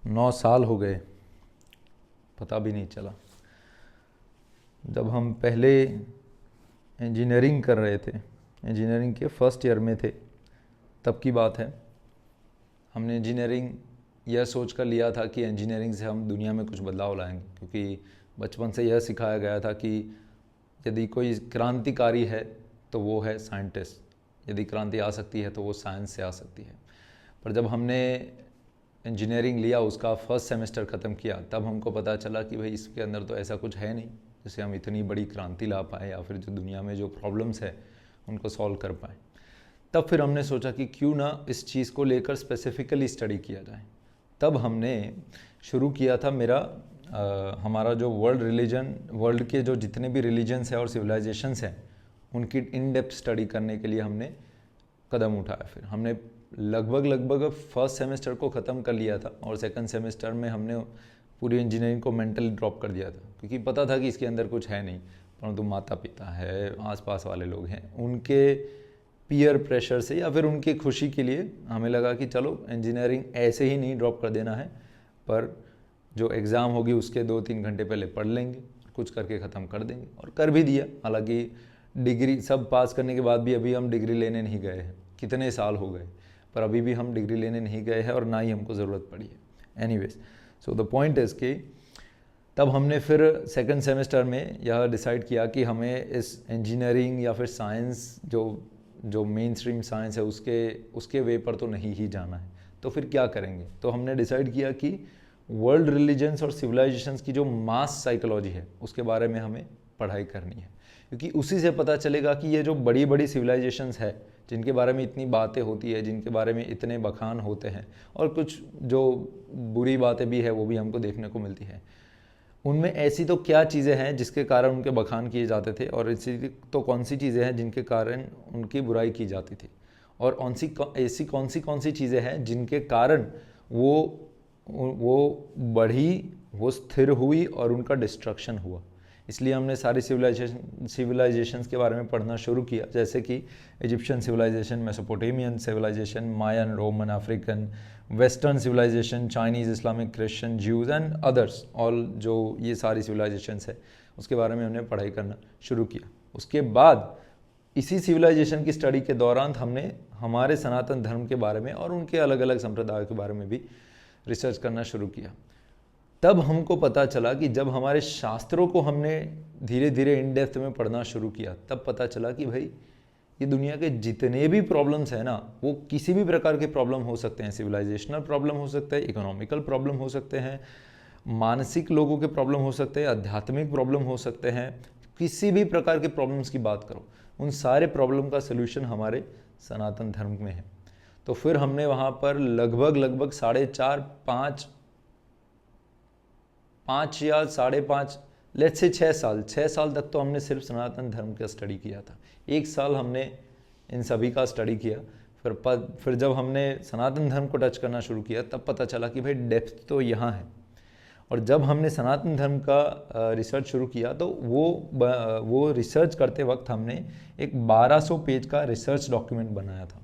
9 साल हो गए, पता भी नहीं चला। जब हम पहले इंजीनियरिंग कर रहे थे, इंजीनियरिंग के फर्स्ट ईयर में थे, तब की बात है। हमने इंजीनियरिंग यह सोच कर लिया था कि इंजीनियरिंग से हम दुनिया में कुछ बदलाव लाएंगे, क्योंकि बचपन से यह सिखाया गया था कि यदि कोई क्रांतिकारी है तो वो है साइंटिस्ट, यदि क्रांति आ सकती है तो वो साइंस से आ सकती है। पर जब हमने इंजीनियरिंग लिया, उसका फर्स्ट सेमेस्टर ख़त्म किया, तब हमको पता चला कि भाई इसके अंदर तो ऐसा कुछ है नहीं जिससे हम इतनी बड़ी क्रांति ला पाए या फिर जो दुनिया में जो प्रॉब्लम्स है उनको सॉल्व कर पाए। तब फिर हमने सोचा कि क्यों ना इस चीज़ को लेकर स्पेसिफिकली स्टडी किया जाए। तब हमने शुरू किया था हमारा जो वर्ल्ड के जो जितने भी रिलीजन्स हैं और सिविलाइजेशंस हैं उनकी इन डेप्थ स्टडी करने के लिए हमने कदम उठाया। फिर हमने लगभग फर्स्ट सेमेस्टर को ख़त्म कर लिया था और सेकंड सेमेस्टर में हमने पूरी इंजीनियरिंग को मेंटली ड्रॉप कर दिया था, क्योंकि पता था कि इसके अंदर कुछ है नहीं, परंतु माता पिता है, आसपास वाले लोग हैं, उनके पीयर प्रेशर से या फिर उनकी खुशी के लिए हमें लगा कि चलो इंजीनियरिंग ऐसे ही नहीं ड्रॉप कर देना है, पर जो एग्ज़ाम होगी उसके 2-3 घंटे पहले पढ़ लेंगे, कुछ करके ख़त्म कर देंगे। और कर भी दिया। हालांकि डिग्री सब पास करने के बाद भी अभी हम डिग्री लेने नहीं गए हैं, कितने साल हो गए, पर अभी भी हम डिग्री लेने नहीं गए हैं और ना ही हमको ज़रूरत पड़ी है। Anyways, so the point is कि तब हमने फिर सेकंड सेमेस्टर में यह डिसाइड किया कि हमें इस इंजीनियरिंग या फिर साइंस जो मेन स्ट्रीम साइंस है उसके वे पर तो नहीं ही जाना है। तो फिर क्या करेंगे? तो हमने डिसाइड किया कि वर्ल्ड रिलीजन्स और सिविलाइजेशंस की जो मास साइकोलॉजी है उसके बारे में हमें पढ़ाई करनी है, क्योंकि उसी से पता चलेगा कि ये जो बड़ी बड़ी सिविलाइजेशंस है जिनके बारे में इतनी बातें होती है, जिनके बारे में इतने बखान होते हैं और कुछ जो बुरी बातें भी है वो भी हमको देखने को मिलती है, उनमें ऐसी तो क्या चीज़ें हैं जिसके कारण उनके बखान किए जाते थे और ऐसी तो कौन सी चीज़ें हैं जिनके कारण उनकी बुराई की जाती थी, और ऐसी कौन सी चीज़ें हैं जिनके कारण वो बढ़ी, वो स्थिर हुई और उनका डिस्ट्रक्शन हुआ। इसलिए हमने सारी सिविलाइजेशंस के बारे में पढ़ना शुरू किया, जैसे कि Egyptian civilization, Mesopotamian civilization, Mayan, Roman, African, western civilization, Chinese, Islamic, Christian, Jews and others, all जो ये सारी सिविलाइजेशंस है उसके बारे में हमने पढ़ाई करना शुरू किया। उसके बाद इसी सिविलाइजेशन की स्टडी के दौरान हमने हमारे सनातन धर्म के बारे में और उनके अलग अलग संप्रदायों के बारे में भी रिसर्च करना शुरू किया। तब हमको पता चला कि जब हमारे शास्त्रों को हमने धीरे धीरे इन डेप्थ में पढ़ना शुरू किया, तब पता चला कि भाई ये दुनिया के जितने भी प्रॉब्लम्स हैं ना, वो किसी भी प्रकार के प्रॉब्लम हो सकते हैं। सिविलाइजेशनल प्रॉब्लम हो सकते हैं, इकोनॉमिकल प्रॉब्लम हो सकते हैं, मानसिक लोगों के प्रॉब्लम हो सकते हैं, आध्यात्मिक प्रॉब्लम हो सकते हैं, किसी भी प्रकार के प्रॉब्लम्स की बात करो, उन सारे प्रॉब्लम का सोल्यूशन हमारे सनातन धर्म में है। तो फिर हमने वहाँ पर लगभग 5 या 5.5, लेट्स से 6 साल तक तो हमने सिर्फ सनातन धर्म का स्टडी किया था। 1 साल हमने इन सभी का स्टडी किया। फिर जब हमने सनातन धर्म को टच करना शुरू किया, तब पता चला कि भाई डेप्थ तो यहाँ है। और जब हमने सनातन धर्म का रिसर्च शुरू किया, तो वो रिसर्च करते वक्त हमने एक 1200 पेज का रिसर्च डॉक्यूमेंट बनाया था।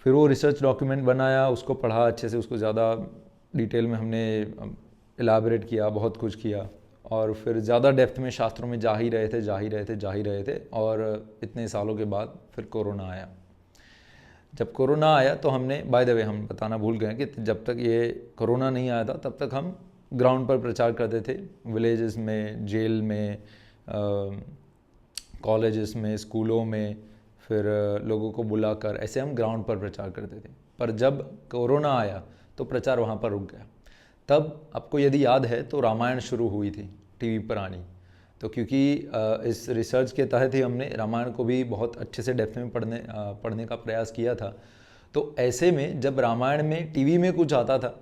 फिर वो रिसर्च डॉक्यूमेंट बनाया, उसको पढ़ा अच्छे से, उसको ज़्यादा डिटेल में हमने इलाबरेट किया, बहुत कुछ किया, और फिर ज़्यादा डेप्थ में शास्त्रों में जा ही रहे थे। और इतने सालों के बाद फिर कोरोना आया। जब कोरोना आया तो हमने, बाय द वे हम बताना भूल गए कि जब तक ये कोरोना नहीं आया था तब तक हम ग्राउंड पर प्रचार करते थे, विलेजेस में, जेल में, कॉलेजेस में, स्कूलों में, फिर लोगों को बुलाकर ऐसे हम ग्राउंड पर प्रचार करते थे। पर जब कोरोना आया तो प्रचार वहाँ पर रुक गया। तब आपको यदि याद है तो रामायण शुरू हुई थी टीवी पर आनी। तो क्योंकि इस रिसर्च के तहत ही हमने रामायण को भी बहुत अच्छे से डेप्थ में पढ़ने का प्रयास किया था। तो ऐसे में जब रामायण में टीवी में कुछ आता था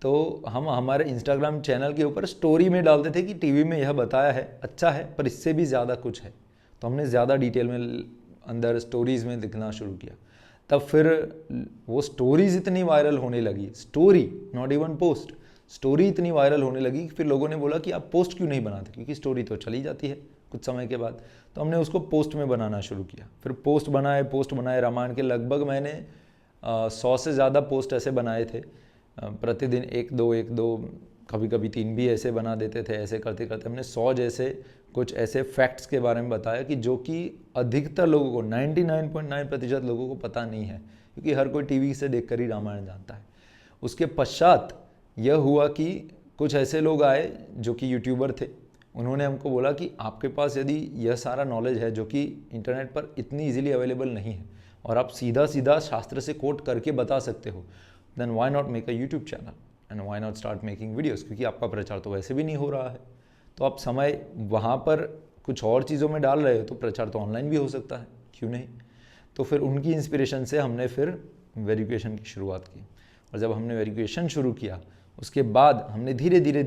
तो हम हमारे इंस्टाग्राम चैनल के ऊपर स्टोरी में डालते थे कि टीवी में यह बताया है, अच्छा है, पर इससे भी ज़्यादा कुछ है। तो हमने ज़्यादा डिटेल में अंदर स्टोरीज़ में लिखना शुरू किया। तब फिर वो स्टोरीज़ इतनी वायरल होने लगी, story not even post, story इतनी वायरल होने लगी कि फिर लोगों ने बोला कि आप पोस्ट क्यों नहीं बनाते, क्योंकि स्टोरी तो चली जाती है कुछ समय के बाद। तो हमने उसको पोस्ट में बनाना शुरू किया। फिर पोस्ट बनाए रामायण के। लगभग मैंने 100 से ज़्यादा पोस्ट ऐसे बनाए थे प्रतिदिन एक दो कभी कभी 3 भी ऐसे बना देते थे। ऐसे करते करते हमने 100 जैसे कुछ ऐसे फैक्ट्स के बारे में बताया कि जो कि अधिकतर लोगों को 99.9% लोगों को पता नहीं है, क्योंकि हर कोई टीवी से देखकर ही रामायण जानता है। उसके पश्चात यह हुआ कि कुछ ऐसे लोग आए जो कि यूट्यूबर थे। उन्होंने हमको बोला कि आपके पास यदि यह सारा नॉलेज है जो कि इंटरनेट पर इतनी इजीली अवेलेबल नहीं है और आप सीधा सीधा शास्त्र से कोट करके बता सकते हो, then why not make a YouTube channel and why not start making videos, क्योंकि आपका प्रचार तो वैसे भी नहीं हो रहा है। तो आप समय वहाँ पर कुछ और चीज़ों में डाल रहे हो तो प्रचार तो ऑनलाइन भी हो सकता है, क्यों नहीं। तो फिर उनकी इंस्पिरेशन से हमने फिर वेरिफिकेशन की शुरुआत की। और जब हमने वेरिफिकेशन शुरू किया उसके बाद हमने धीरे धीरे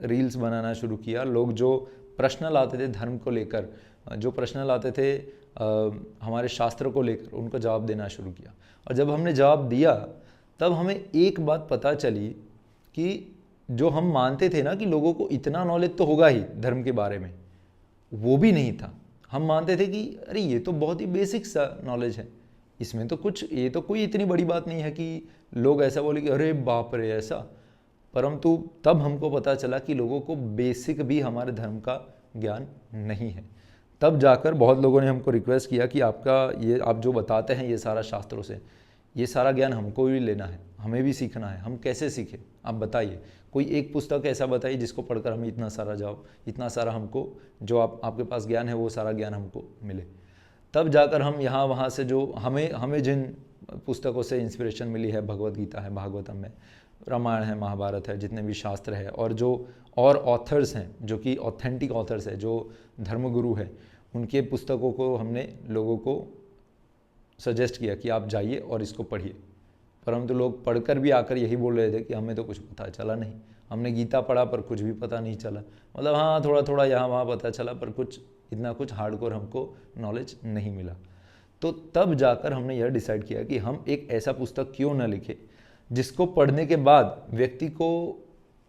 रील्स बनाना शुरू किया। लोग जो प्रश्न लाते थे धर्म को लेकर, जो प्रश्न लाते थे हमारे शास्त्र को लेकर, उनको जवाब देना शुरू किया। और जब हमने जवाब दिया तब हमें एक बात पता चली कि जो हम मानते थे ना कि लोगों को इतना नॉलेज तो होगा ही धर्म के बारे में, वो भी नहीं था। हम मानते थे कि अरे ये तो बहुत ही बेसिक सा नॉलेज है, इसमें तो कुछ, ये तो कोई इतनी बड़ी बात नहीं है कि लोग ऐसा बोले कि अरे बाप रे ऐसा। परंतु तब हमको पता चला कि लोगों को बेसिक भी हमारे धर्म का ज्ञान नहीं है। तब जाकर बहुत लोगों ने हमको रिक्वेस्ट किया कि आपका ये आप जो बताते हैं ये सारा शास्त्रों से, ये सारा ज्ञान हमको भी लेना है, हमें भी सीखना है। हम कैसे सीखें, आप बताइए। कोई एक पुस्तक ऐसा बताइए जिसको पढ़कर हमें इतना सारा हमको जो आपके पास ज्ञान है वो सारा ज्ञान हमको मिले। तब जाकर हम यहाँ वहाँ से जो हमें जिन पुस्तकों से इंस्पिरेशन मिली है, भगवत गीता है, भागवतम है, रामायण है, महाभारत है, जितने भी शास्त्र है, और जो और ऑथर्स हैं जो कि ऑथेंटिक ऑथर्स है, जो धर्मगुरु है, उनके पुस्तकों को हमने लोगों को सजेस्ट किया कि आप जाइए और इसको पढ़िए। परंतु लोग पढ़कर भी आकर यही बोल रहे थे कि हमें तो कुछ पता चला नहीं, हमने गीता पढ़ा पर कुछ भी पता नहीं चला। मतलब हाँ थोड़ा थोड़ा यहाँ वहाँ पता चला, पर इतना कुछ हार्डकोर हमको नॉलेज नहीं मिला। तो तब जाकर हमने यह डिसाइड किया कि हम एक ऐसा पुस्तक क्यों न लिखें जिसको पढ़ने के बाद व्यक्ति को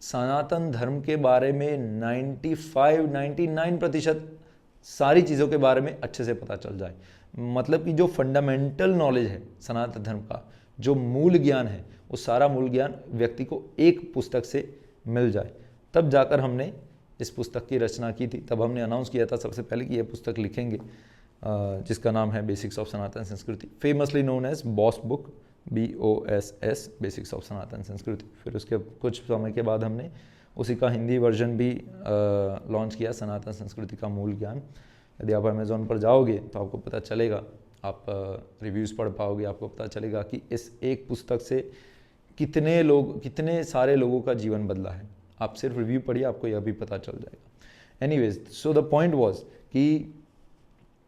सनातन धर्म के बारे में 99% सारी चीज़ों के बारे में अच्छे से पता चल जाए। मतलब कि जो फंडामेंटल नॉलेज है सनातन धर्म का, जो मूल ज्ञान है, वो सारा मूल ज्ञान व्यक्ति को एक पुस्तक से मिल जाए। तब जाकर हमने इस पुस्तक की रचना की थी। तब हमने अनाउंस किया था सबसे पहले कि यह पुस्तक लिखेंगे, जिसका नाम है basics of Sanatan Sanskriti, famously known as boss book, BOSS, basics of Sanatan Sanskriti. फिर उसके कुछ समय के बाद हमने उसी का हिंदी वर्जन भी लॉन्च किया, सनातन संस्कृति का मूल ज्ञान। यदि आप अमेज़ॉन पर जाओगे तो आपको पता चलेगा, आप रिव्यूज़ पढ़ पाओगे, आपको पता चलेगा कि इस एक पुस्तक से कितने सारे लोगों का जीवन बदला है। आप सिर्फ रिव्यू पढ़िए, आपको यह भी पता चल जाएगा। Anyways, so the point was कि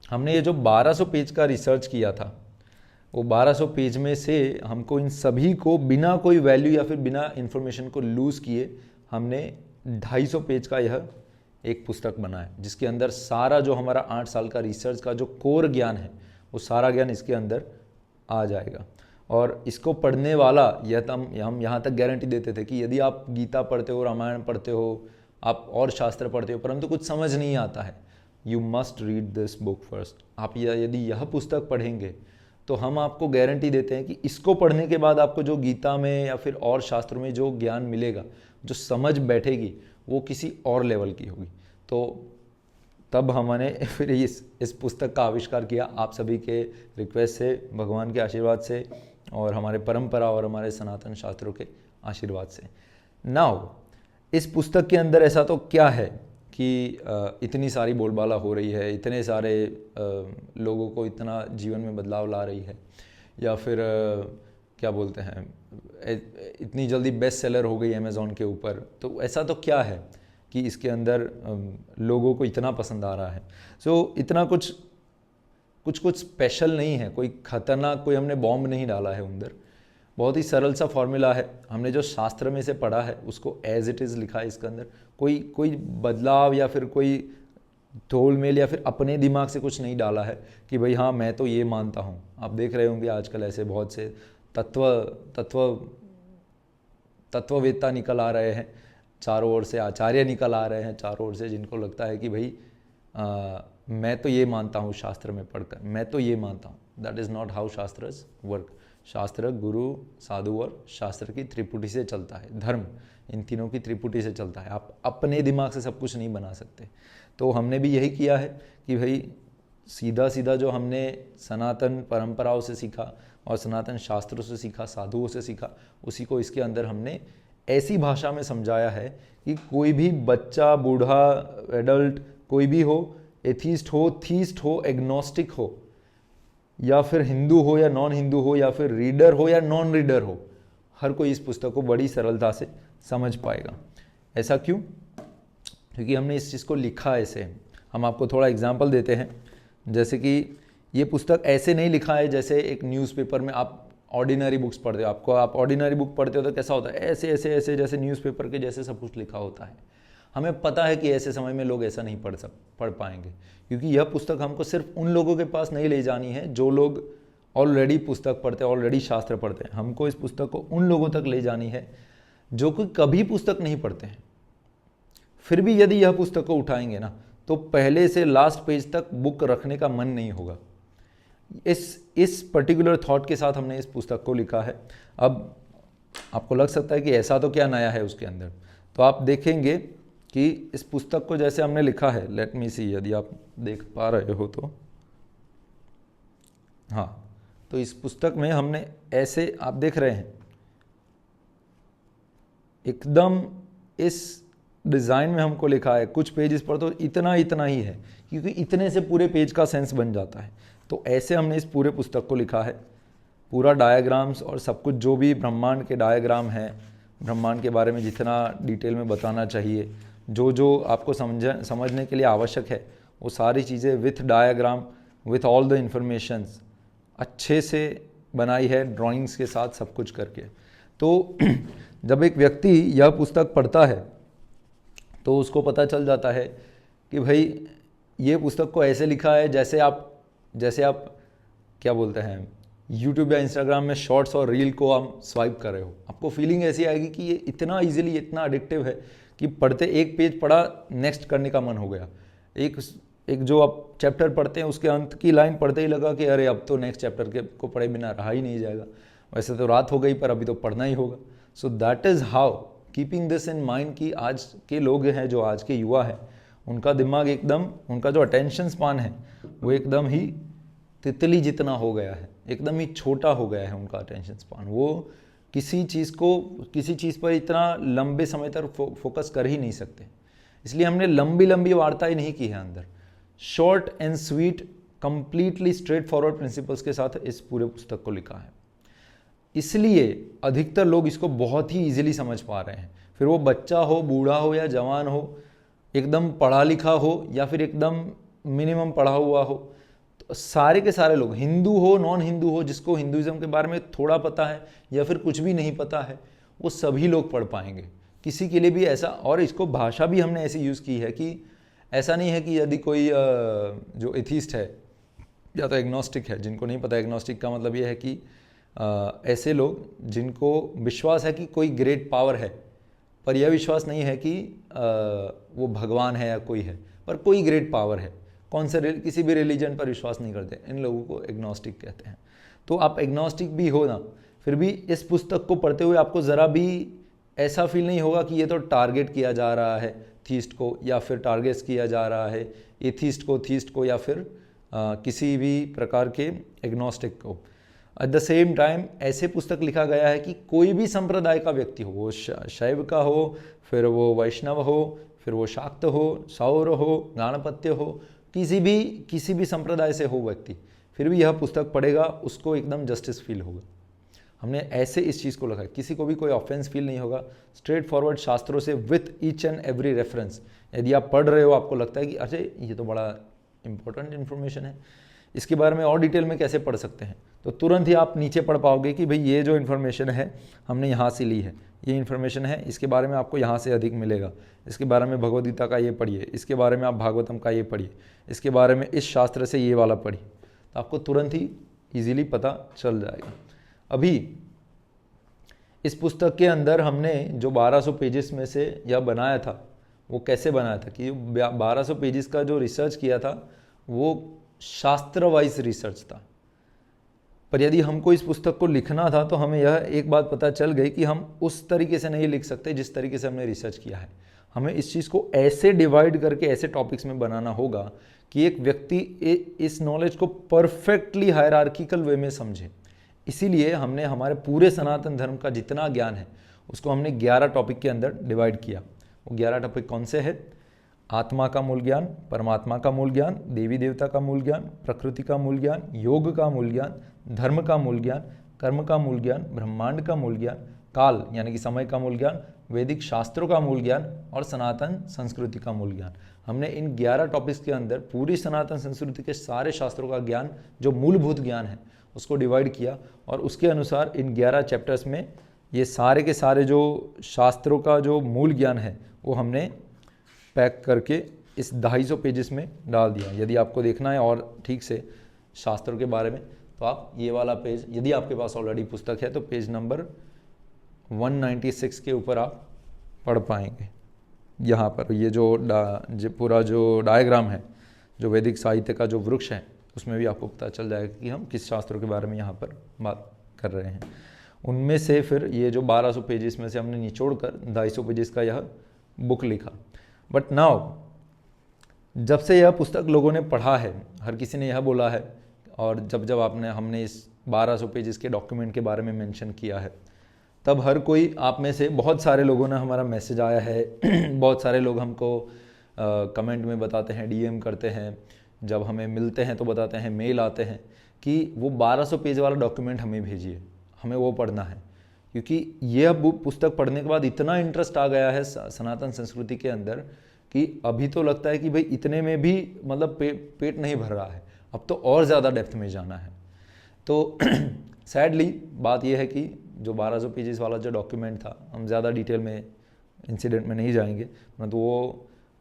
हमने ये जो 1200 पेज का रिसर्च किया था, वो 1200 पेज में से हमको इन सभी को बिना कोई वैल्यू या फिर बिना इन्फॉर्मेशन को लूज़ किए हमने 250 पेज का यह एक पुस्तक बनाया, जिसके अंदर सारा जो हमारा 8 साल का रिसर्च का जो कोर ज्ञान है वो सारा ज्ञान इसके अंदर आ जाएगा। और इसको पढ़ने वाला हम यहाँ तक गारंटी देते थे कि यदि आप गीता पढ़ते हो, रामायण पढ़ते हो, आप और शास्त्र पढ़ते हो, परंतु कुछ समझ नहीं आता है, you must read this book first. आप यदि यह पुस्तक पढ़ेंगे तो हम आपको गारंटी देते हैं कि इसको पढ़ने के बाद आपको जो गीता में या फिर और शास्त्रों में जो ज्ञान मिलेगा, जो समझ बैठेगी, वो किसी और लेवल की होगी। तो तब हमने फिर इस पुस्तक का आविष्कार किया, आप सभी के रिक्वेस्ट से, भगवान के आशीर्वाद से, और हमारे परंपरा और हमारे सनातन शास्त्रों के आशीर्वाद से। नाउ इस पुस्तक के अंदर ऐसा तो क्या है कि इतनी सारी बोलबाला हो रही है, इतने सारे लोगों को इतना जीवन में बदलाव ला रही है, या फिर क्या बोलते हैं, इतनी जल्दी बेस्ट सेलर हो गई अमेज़ॉन के ऊपर, तो ऐसा तो क्या है कि इसके अंदर लोगों को इतना पसंद आ रहा है। सो इतना कुछ स्पेशल नहीं है, कोई खतरनाक कोई हमने बॉम्ब नहीं डाला है अंदर। बहुत ही सरल सा फॉर्मूला है, हमने जो शास्त्र में से पढ़ा है उसको एज इट इज़ लिखा है इसके अंदर। कोई बदलाव या फिर कोई तोलमेल या फिर अपने दिमाग से कुछ नहीं डाला है कि भाई हाँ मैं तो ये मानता हूँ। आप देख रहे होंगे आजकल ऐसे बहुत से तत्ववेत्ता निकल आ रहे हैं, चारों ओर से आचार्य निकल आ रहे हैं चारों ओर से, जिनको लगता है कि भाई मैं तो ये मानता हूँ शास्त्र में पढ़कर, मैं तो ये मानता हूँ। That is not how shastras work. शास्त्र, गुरु, साधु और शास्त्र की त्रिपुटी से चलता है। धर्म इन तीनों की त्रिपुटी से चलता है। आप अपने दिमाग से सब कुछ नहीं बना सकते। तो हमने भी यही किया है कि भाई सीधा सीधा जो हमने सनातन परंपराओं से सीखा और सनातन शास्त्रों से सीखा, साधुओं से सीखा, उसी को इसके अंदर हमने ऐसी भाषा में समझाया है कि कोई भी बच्चा, बूढ़ा, एडल्ट, कोई भी हो, एथीस्ट हो, थीस्ट हो, एग्नोस्टिक हो, या फिर हिंदू हो या नॉन हिंदू हो, या फिर रीडर हो या नॉन रीडर हो, हर कोई इस पुस्तक को बड़ी सरलता से समझ पाएगा। ऐसा क्यों? क्योंकि हमने इस चीज़ को लिखा ऐसे। हम आपको थोड़ा एग्जाम्पल देते हैं। जैसे कि ये पुस्तक ऐसे नहीं लिखा है जैसे एक न्यूज़पेपर में आप ऑर्डिनरी बुक्स पढ़ते हो। आप ऑर्डिनरी बुक पढ़ते हो तो कैसा होता है, ऐसे ऐसे ऐसे जैसे न्यूज़पेपर के जैसे सब कुछ लिखा होता है। हमें पता है कि ऐसे समय में लोग ऐसा नहीं पढ़ पाएंगे, क्योंकि यह पुस्तक हमको सिर्फ उन लोगों के पास नहीं ले जानी है जो लोग ऑलरेडी पुस्तक पढ़ते हैं, ऑलरेडी शास्त्र पढ़ते हैं। हमको इस पुस्तक को उन लोगों तक ले जानी है जो कि कभी पुस्तक नहीं पढ़ते हैं, फिर भी यदि यह पुस्तक को उठाएंगे ना तो पहले से लास्ट पेज तक बुक रखने का मन नहीं होगा। इस पर्टिकुलर थॉट के साथ हमने इस पुस्तक को लिखा है। अब आपको लग सकता है कि ऐसा तो क्या नया है उसके अंदर, तो आप देखेंगे कि इस पुस्तक को जैसे हमने लिखा है, लेट मी सी, यदि आप देख पा रहे हो तो, हाँ, तो इस पुस्तक में हमने ऐसे, आप देख रहे हैं, एकदम इस डिज़ाइन में हमको लिखा है। कुछ पेजेस पर तो इतना इतना ही है, क्योंकि इतने से पूरे पेज का सेंस बन जाता है। तो ऐसे हमने इस पूरे पुस्तक को लिखा है। पूरा डायग्राम्स और सब कुछ, जो भी ब्रह्मांड के डायग्राम है, ब्रह्मांड के बारे में जितना डिटेल में बताना चाहिए, जो जो आपको समझने के लिए आवश्यक है, वो सारी चीज़ें with diagram, with all the informations अच्छे से बनाई है, ड्राइंग्स के साथ सब कुछ करके। तो जब एक व्यक्ति यह पुस्तक पढ़ता है तो उसको पता चल जाता है कि भाई ये पुस्तक को ऐसे लिखा है जैसे आप क्या बोलते हैं, यूट्यूब या इंस्टाग्राम में शॉर्ट्स और रील को आप स्वाइप कर रहे हो। आपको फीलिंग ऐसी आएगी कि ये इतना इजीली, इतना एडिक्टिव है कि पढ़ते, एक पेज पढ़ा, नेक्स्ट करने का मन हो गया। एक जो आप चैप्टर पढ़ते हैं उसके अंत की लाइन पढ़ते ही लगा कि अरे अब तो नेक्स्ट चैप्टर को पढ़े बिना रहा ही नहीं जाएगा। वैसे तो रात हो गई पर अभी तो पढ़ना ही होगा। So that is how, keeping this in mind कि आज के लोग हैं, जो आज के युवा हैं, उनका दिमाग एकदम, उनका जो अटेंशन स्पान है वो एकदम ही तितली जितना हो गया है, एकदम ही छोटा हो गया है उनका अटेंशन स्पान। वो किसी चीज़ पर इतना लंबे समय तक फोकस कर ही नहीं सकते। इसलिए हमने लंबी लंबी वार्ताएं नहीं की है अंदर, short and sweet, completely straight forward principles के साथ इस पूरे पुस्तक को लिखा है। इसलिए अधिकतर लोग इसको बहुत ही इजीली समझ पा रहे हैं। फिर वो बच्चा हो, बूढ़ा हो या जवान हो, एकदम पढ़ा लिखा हो या फिर एकदम मिनिमम पढ़ा हुआ हो, तो सारे के सारे लोग, हिंदू हो, नॉन हिंदू हो, जिसको हिंदुइज्म के बारे में थोड़ा पता है या फिर कुछ भी नहीं पता है, वो सभी लोग पढ़ पाएंगे। किसी के लिए भी ऐसा, और इसको भाषा भी हमने ऐसी यूज़ की है कि ऐसा नहीं है कि यदि कोई जो एथीस्ट है या तो एग्नोस्टिक है, जिनको नहीं पता, एग्नोस्टिक का मतलब ये है कि ऐसे लोग जिनको विश्वास है कि कोई ग्रेट पावर है, पर यह विश्वास नहीं है कि वो भगवान है या कोई है, पर कोई ग्रेट पावर है, कौन से किसी भी रिलीजन पर विश्वास नहीं करते, इन लोगों को एग्नोस्टिक कहते हैं। तो आप एग्नोस्टिक भी हो ना, फिर भी इस पुस्तक को पढ़ते हुए आपको ज़रा भी ऐसा फील नहीं होगा कि ये तो टारगेट किया जा रहा है थीस्ट को, या फिर टारगेट किया जा रहा है एथीस्ट को, थीस्ट को, या फिर किसी भी प्रकार के एग्नोस्टिक को। एट द सेम टाइम ऐसे पुस्तक लिखा गया है कि कोई भी संप्रदाय का व्यक्ति हो, वो शैव का हो, फिर वो वैष्णव हो, फिर वो शाक्त हो, सौर हो, गाणपत्य हो, किसी भी संप्रदाय से हो व्यक्ति, फिर भी यह पुस्तक पढ़ेगा, उसको एकदम जस्टिस फील होगा। हमने ऐसे इस चीज़ को लिखा है, किसी को भी कोई ऑफेंस फील नहीं होगा, स्ट्रेट फॉरवर्ड शास्त्रों से with each and every reference. यदि आप पढ़ रहे हो, आपको लगता है कि अरे ये तो बड़ा इंपॉर्टेंट इन्फॉर्मेशन है, इसके बारे में और डिटेल में कैसे पढ़ सकते हैं, तो तुरंत ही आप नीचे पढ़ पाओगे कि भाई ये जो इन्फॉर्मेशन है हमने यहाँ से ली है, ये इन्फॉर्मेशन है, इसके बारे में आपको यहाँ से अधिक मिलेगा, इसके बारे में भगवद गीता का ये पढ़िए, इसके बारे में आप भागवतम का ये पढ़िए, इसके बारे में इस शास्त्र से ये वाला पढ़िए, तो आपको तुरंत ही ईजिली पता चल जाएगा। अभी इस पुस्तक के अंदर हमने जो 1200 पेजेस में से यह बनाया था, वो कैसे बनाया था कि 1200 पेजेस का जो रिसर्च किया था वो शास्त्र वाइज रिसर्च था। पर यदि हमको इस पुस्तक को लिखना था तो हमें यह एक बात पता चल गई कि हम उस तरीके से नहीं लिख सकते जिस तरीके से हमने रिसर्च किया है। हमें इस चीज़ को ऐसे डिवाइड करके ऐसे टॉपिक्स में बनाना होगा कि एक व्यक्ति इस नॉलेज को परफेक्टली हायरार्किकल वे में समझे। इसीलिए हमने हमारे पूरे सनातन धर्म का जितना ज्ञान है उसको हमने 11 टॉपिक के अंदर डिवाइड किया। वो 11 टॉपिक कौन से हैं? आत्मा का मूल ज्ञान, परमात्मा का मूल ज्ञान, देवी देवता का मूल ज्ञान, प्रकृति का मूल ज्ञान, योग का मूल ज्ञान, धर्म का मूल ज्ञान, कर्म का मूल ज्ञान, ब्रह्मांड का मूल ज्ञान, काल यानी कि समय का मूल ज्ञान, वैदिक शास्त्रों का मूल ज्ञान और सनातन संस्कृति का मूल ज्ञान। हमने इन 11 टॉपिक्स के अंदर पूरी सनातन संस्कृति के सारे शास्त्रों का ज्ञान, जो मूलभूत ज्ञान है, उसको डिवाइड किया और उसके अनुसार इन 11 चैप्टर्स में ये सारे के सारे जो शास्त्रों का जो मूल ज्ञान है वो हमने पैक करके इस 250 पेजेस में डाल दिया। यदि आपको देखना है और ठीक से शास्त्रों के बारे में तो आप ये वाला पेज, यदि आपके पास ऑलरेडी पुस्तक है तो पेज नंबर 196 के ऊपर आप पढ़ पाएंगे। यहाँ पर ये जो पूरा जो डायग्राम है, जो वैदिक साहित्य का जो वृक्ष है, उसमें भी आपको पता चल जाएगा कि हम किस शास्त्रों के बारे में यहाँ पर बात कर रहे हैं। उनमें से फिर ये जो 1200 पेजेस में से हमने निचोड़कर 250 पेजेस का यह बुक लिखा। बट नाउ जब से यह पुस्तक लोगों ने पढ़ा है, हर किसी ने यह बोला है, और जब हमने इस 1200 पेजेस के डॉक्यूमेंट के बारे में मेंशन किया है, तब हर कोई, आप में से बहुत सारे लोगों ने हमारा मैसेज आया है बहुत सारे लोग हमको कमेंट में बताते हैं, डीएम करते हैं, जब हमें मिलते हैं तो बताते हैं, मेल आते हैं कि वो 1200 पेज वाला डॉक्यूमेंट हमें भेजिए, हमें वो पढ़ना है। क्योंकि यह पुस्तक पढ़ने के बाद इतना इंटरेस्ट आ गया है सनातन संस्कृति के अंदर कि अभी तो लगता है कि भाई इतने में भी मतलब पेट नहीं भर रहा है, अब तो और ज़्यादा डेप्थ में जाना है। तो सैडली बात यह है कि जो 1200 पेजेस वाला जो डॉक्यूमेंट था, हम ज़्यादा डिटेल में इंसिडेंट में नहीं जाएंगे, तो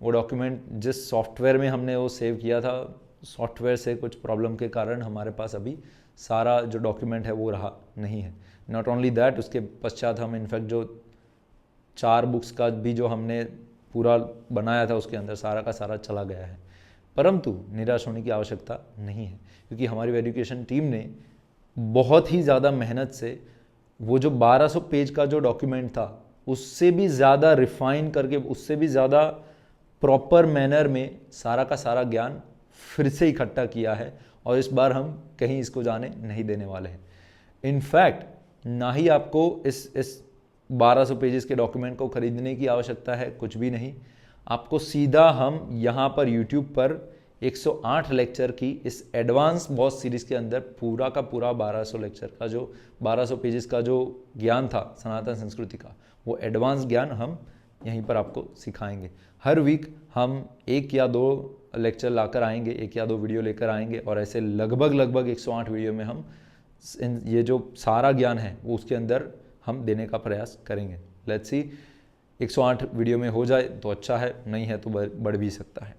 वो डॉक्यूमेंट जिस सॉफ्टवेयर में हमने वो सेव किया था, सॉफ्टवेयर से कुछ प्रॉब्लम के कारण हमारे पास अभी सारा जो डॉक्यूमेंट है वो रहा नहीं है। नॉट ओनली दैट, उसके पश्चात हम इनफैक्ट जो 4 बुक्स का भी जो हमने पूरा बनाया था उसके अंदर सारा का सारा चला गया है। परंतु निराश होने की आवश्यकता नहीं है, क्योंकि हमारी एजुकेशन टीम ने बहुत ही ज़्यादा मेहनत से वो जो 1200 पेज का जो डॉक्यूमेंट था उससे भी ज़्यादा रिफाइन करके, उससे भी ज़्यादा प्रॉपर मैनर में सारा का सारा ज्ञान फिर से इकट्ठा किया है, और इस बार हम कहीं इसको जाने नहीं देने वाले हैं। इनफैक्ट ना ही आपको इस 1200 पेजेस के डॉक्यूमेंट को खरीदने की आवश्यकता है, कुछ भी नहीं। आपको सीधा हम यहाँ पर यूट्यूब पर 108 लेक्चर की इस एडवांस बॉस सीरीज़ के अंदर पूरा का पूरा 1200 लेक्चर का जो 1200 पेजेस का जो ज्ञान था सनातन संस्कृति का, वो एडवांस ज्ञान हम यहीं पर आपको सिखाएंगे। हर वीक हम 1 या 2 लेक्चर लाकर आएंगे, 1 या 2 वीडियो लेकर आएंगे, और ऐसे लगभग 108 वीडियो में हम ये जो सारा ज्ञान है वो उसके अंदर हम देने का प्रयास करेंगे। लेट्स सी, 108 वीडियो में हो जाए तो अच्छा है, नहीं है तो बढ़ भी सकता है।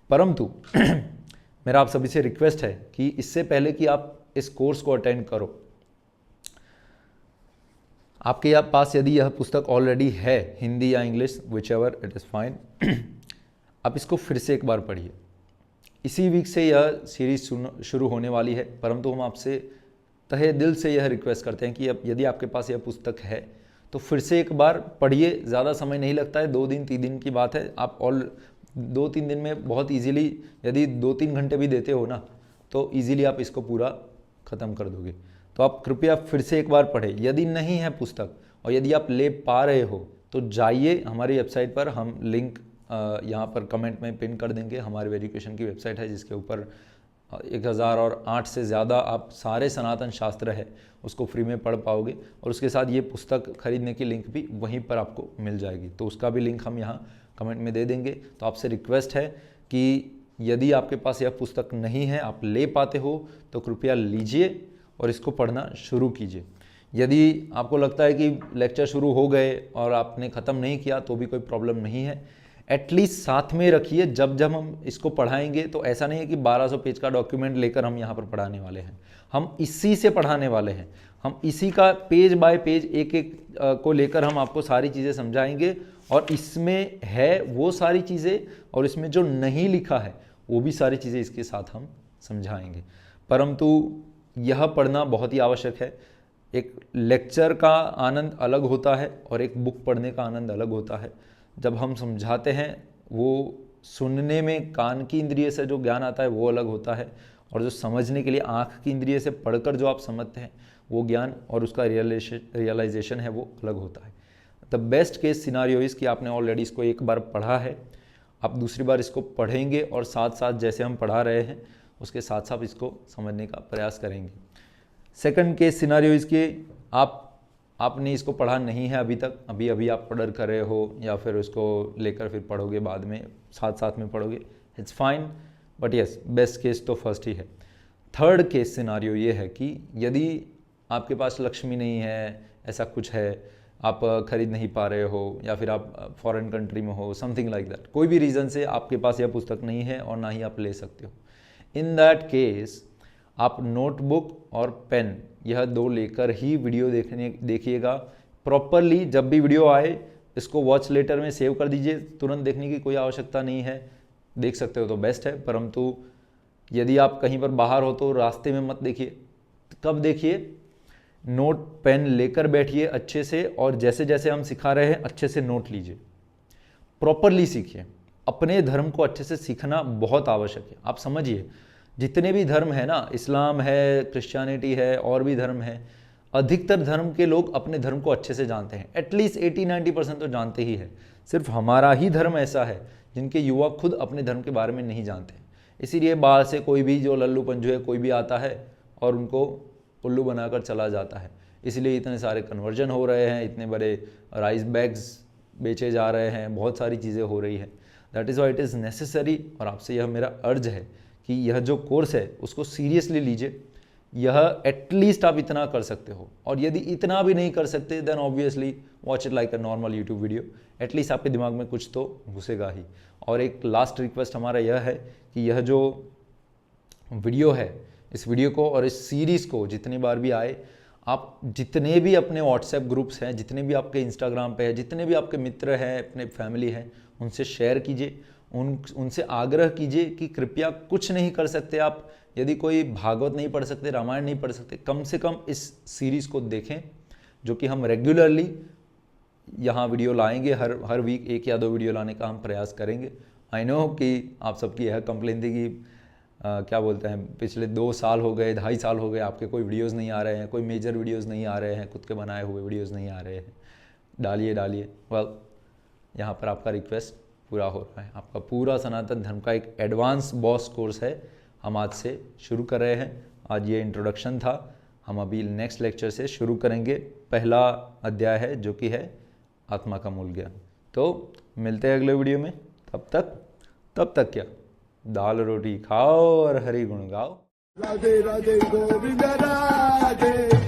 परंतु मेरा आप सभी से रिक्वेस्ट है कि इससे पहले कि आप इस कोर्स को अटेंड करो, आपके पास यदि यह पुस्तक ऑलरेडी है, हिंदी या English, which ever it is fine, आप इसको फिर से एक बार पढ़िए। इसी वीक से यह सीरीज शुरू होने वाली है, परंतु हम आपसे तहे दिल से यह रिक्वेस्ट करते हैं कि अब यदि आपके पास यह पुस्तक है तो फिर से एक बार पढ़िए। ज़्यादा समय नहीं लगता है, 2 दिन 3 दिन की बात है। आप 2-3 दिन में बहुत इजीली, यदि 2-3 घंटे भी देते हो ना, तो इजीली आप इसको पूरा ख़त्म कर दोगे। तो आप कृपया फिर से एक बार पढ़ें। यदि नहीं है पुस्तक और यदि आप ले पा रहे हो तो जाइए हमारी वेबसाइट पर, हम लिंक यहाँ पर कमेंट में पिन कर देंगे। हमारी एजुकेशन की वेबसाइट है जिसके ऊपर 1008 से ज़्यादा आप सारे सनातन शास्त्र है उसको फ्री में पढ़ पाओगे, और उसके साथ ये पुस्तक खरीदने की लिंक भी वहीं पर आपको मिल जाएगी। तो उसका भी लिंक हम यहाँ कमेंट में दे देंगे। तो आपसे रिक्वेस्ट है कि यदि आपके पास यह पुस्तक नहीं है, आप ले पाते हो, तो कृपया लीजिए और इसको पढ़ना शुरू कीजिए। यदि आपको लगता है कि लेक्चर शुरू हो गए और आपने ख़त्म नहीं किया तो भी कोई प्रॉब्लम नहीं है, एटलीस्ट साथ में रखिए। जब हम इसको पढ़ाएंगे तो ऐसा नहीं है कि 1200 पेज का डॉक्यूमेंट लेकर हम यहाँ पर पढ़ाने वाले हैं, हम इसी से पढ़ाने वाले हैं। हम इसी का पेज बाय पेज एक को लेकर हम आपको सारी चीज़ें समझाएंगे, और इसमें है वो सारी चीज़ें, और इसमें जो नहीं लिखा है वो भी सारी चीज़ें इसके साथ हम समझाएंगे। परंतु यह पढ़ना बहुत ही आवश्यक है। एक लेक्चर का आनंद अलग होता है और एक बुक पढ़ने का आनंद अलग होता है। जब हम समझाते हैं वो सुनने में कान की इंद्रिय से जो ज्ञान आता है वो अलग होता है, और जो समझने के लिए आँख की इंद्रिय से पढ़कर जो आप समझते हैं वो ज्ञान और उसका रियलाइजेशन है वो अलग होता है। द बेस्ट केस सिनारियो इस कि आपने ऑलरेडी इसको एक बार पढ़ा है, आप दूसरी बार इसको पढ़ेंगे और साथ साथ जैसे हम पढ़ा रहे हैं उसके साथ साथ इसको समझने का प्रयास करेंगे। सेकंड केस सिनारियो इसके आपने इसको पढ़ा नहीं है अभी तक, अभी आप पढ़ कर रहे हो या फिर उसको लेकर फिर पढ़ोगे बाद में, साथ साथ में पढ़ोगे, it's fine, but yes best case तो फर्स्ट ही है। थर्ड केस सिनारियो ये है कि यदि आपके पास लक्ष्मी नहीं है, ऐसा कुछ है, आप खरीद नहीं पा रहे हो या फिर आप फॉरेन कंट्री में हो, समथिंग लाइक दैट, कोई भी रीज़न से आपके पास यह पुस्तक नहीं है और ना ही आप ले सकते हो, इन दैट केस आप नोटबुक और पेन यह दो लेकर ही वीडियो देखिएगा प्रॉपरली। जब भी वीडियो आए इसको वॉच लेटर में सेव कर दीजिए, तुरंत देखने की कोई आवश्यकता नहीं है, देख सकते हो तो बेस्ट है, परंतु यदि आप कहीं पर बाहर हो तो रास्ते में मत देखिए। कब देखिए? नोट पेन लेकर बैठिए अच्छे से, और जैसे जैसे हम सिखा रहे हैं अच्छे से नोट लीजिए, प्रॉपरली सीखिए। अपने धर्म को अच्छे से सीखना बहुत आवश्यक है। आप समझिए जितने भी धर्म है ना, इस्लाम है, क्रिश्चियनिटी है, और भी धर्म है, अधिकतर धर्म के लोग अपने धर्म को अच्छे से जानते हैं, एटलीस्ट 80-90% तो जानते ही है। सिर्फ हमारा ही धर्म ऐसा है जिनके युवा खुद अपने धर्म के बारे में नहीं जानते, इसीलिए बाहर से कोई भी जो लल्लू पंजू है कोई भी आता है और उनको उल्लू बनाकर चला जाता है। इसलिए इतने सारे कन्वर्जन हो रहे हैं, इतने बड़े राइस बैग्स बेचे जा रहे हैं, बहुत सारी चीज़ें हो रही है। That is why it is necessary, और आपसे यह मेरा अर्ज है कि यह जो कोर्स है उसको सीरियसली लीजिए। यह एटलीस्ट आप इतना कर सकते हो, और यदि इतना भी नहीं कर सकते then obviously watch it like a normal YouTube video, at least आपके दिमाग में कुछ तो घुसेगा ही। और एक लास्ट रिक्वेस्ट हमारा यह है कि यह जो वीडियो है, इस वीडियो को और इस सीरीज़ को जितनी बार भी आए, आप जितने भी अपने व्हाट्सएप ग्रुप्स हैं, जितने भी आपके इंस्टाग्राम पे है, जितने भी आपके मित्र हैं, अपने फैमिली हैं, उनसे शेयर कीजिए, उनसे आग्रह कीजिए कि कृपया कुछ नहीं कर सकते आप, यदि कोई भागवत नहीं पढ़ सकते, रामायण नहीं पढ़ सकते, कम से कम इस सीरीज़ को देखें, जो कि हम रेगुलरली यहाँ वीडियो लाएंगे। हर वीक 1 या 2 वीडियो लाने का हम प्रयास करेंगे। आई नो कि आप सबकी यह कंप्लेन थी कि क्या बोलते हैं, पिछले 2 साल हो गए, 2.5 साल हो गए, आपके कोई वीडियोस नहीं आ रहे हैं, कोई मेजर वीडियोस नहीं आ रहे हैं, खुद के बनाए हुए वीडियोस नहीं आ रहे हैं, डालिए। वेल, यहाँ पर आपका रिक्वेस्ट पूरा हो रहा है। आपका पूरा सनातन धर्म का एक एडवांस बॉस कोर्स है, हम आज से शुरू कर रहे हैं। आज ये इंट्रोडक्शन था, हम अभी नेक्स्ट लेक्चर से शुरू करेंगे। पहला अध्याय है जो कि है आत्मा का मूल ज्ञान। तो मिलते हैं अगले वीडियो में, तब तक क्या, दाल रोटी खाओ और हरि गुण गाओ। राधे राधे गोविंद राधे।